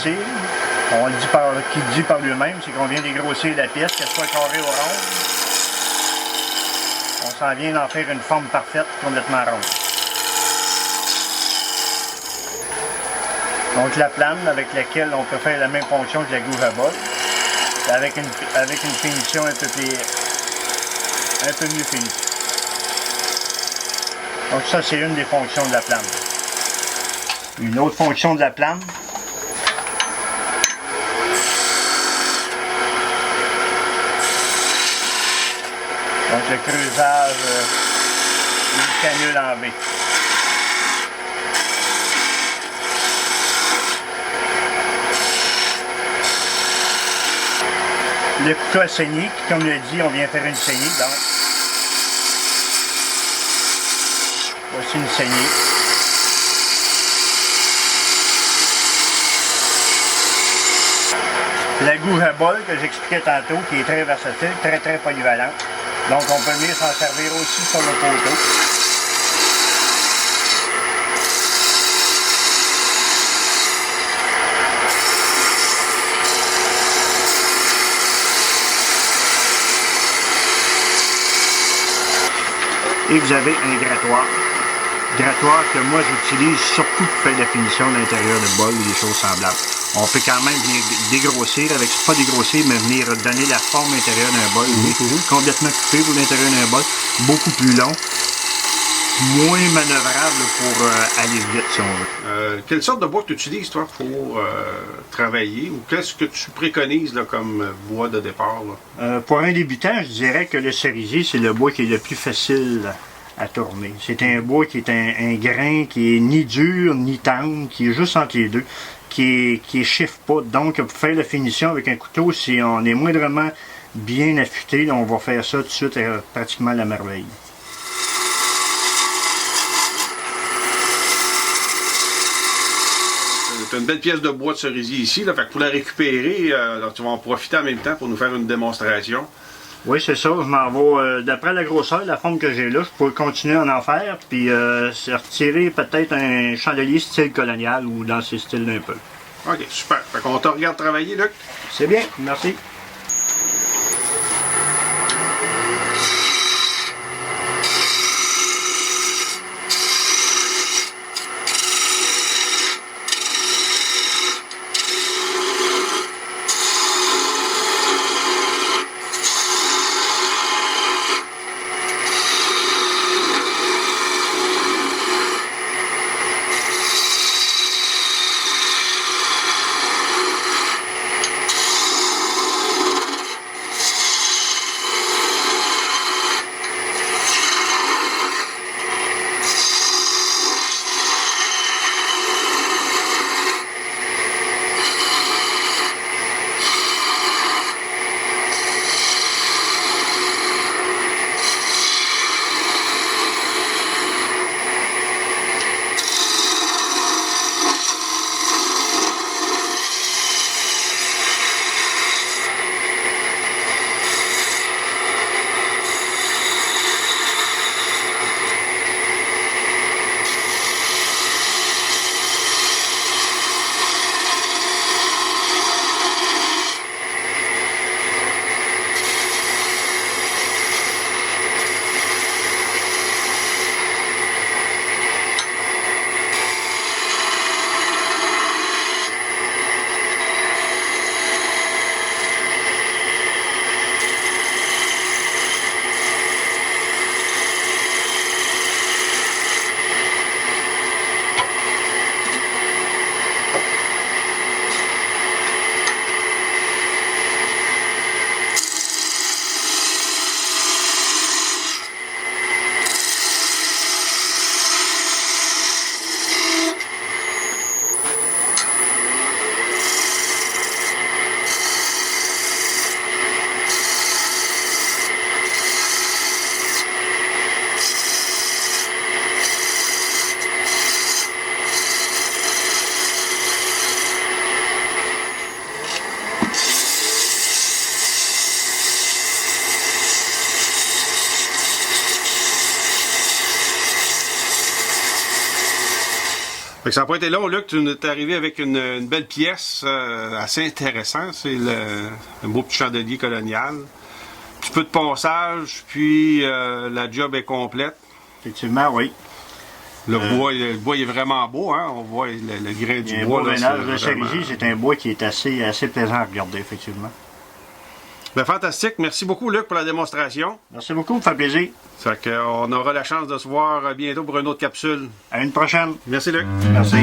dégrossir. On le dit qui le dit par lui-même, c'est qu'on vient dégrossir la pièce, qu'elle soit carrée ou ronde. On s'en vient d'en faire une forme parfaite, complètement ronde. Donc la plane avec laquelle on peut faire la même fonction que la gouge à bol, avec une finition un peu mieux finie. Donc ça, c'est une des fonctions de la plane. Une autre fonction de la plane, donc le creusage du canule en V. Le couteau à saigner, comme je l'ai dit, on vient faire une saignée, donc voici une saignée. La gouge à bol que j'expliquais tantôt, qui est très versatile, très polyvalente. Donc on peut venir s'en servir aussi sur le poteau. Et vous avez un grattoir. Grattoir que moi j'utilise surtout pour faire la finition de l'intérieur de bol ou des choses semblables. On peut quand même venir dégrossir, pas dégrossir, mais venir donner la forme intérieure d'un bol, complètement coupé pour l'intérieur d'un bol, beaucoup plus long, moins manœuvrable pour aller vite si on veut. Quelle sorte de bois tu utilises toi pour travailler, ou qu'est-ce que tu préconises là, comme bois de départ? Pour un débutant, je dirais que le cerisier, c'est le bois qui est le plus facile à tourner. C'est un bois qui est un grain qui est ni dur ni tendre, qui est juste entre les deux, qui chiffre pas. Donc pour faire la finition avec un couteau, si on est moindrement bien affûté, on va faire ça tout de suite pratiquement à la merveille. Tu as une belle pièce de bois de cerisier ici, là, fait que pour la récupérer, tu vas en profiter en même temps pour nous faire une démonstration. Oui, c'est ça. Je m'en vais, d'après la grosseur, la forme que j'ai là, je pourrais continuer à en faire, puis retirer peut-être un chandelier style colonial ou dans ces styles un peu. Ok, super. Fait qu'on te regarde travailler, Luc. C'est bien, merci. Fait que ça n'a pas été long, Luc. Tu es arrivé avec une belle pièce assez intéressante. C'est un beau petit chandelier colonial. Un petit peu de ponçage, puis la job est complète. Effectivement, oui. Le bois il est vraiment beau, hein? On voit le grain du un bois. beau Là, veinage de vraiment... cerisier, c'est un bois qui est assez plaisant à regarder, effectivement. Ben, fantastique. Merci beaucoup, Luc, pour la démonstration. Merci beaucoup, ça fait plaisir. Fait qu'on aura la chance de se voir bientôt pour une autre capsule. À une prochaine. Merci, Luc. Merci.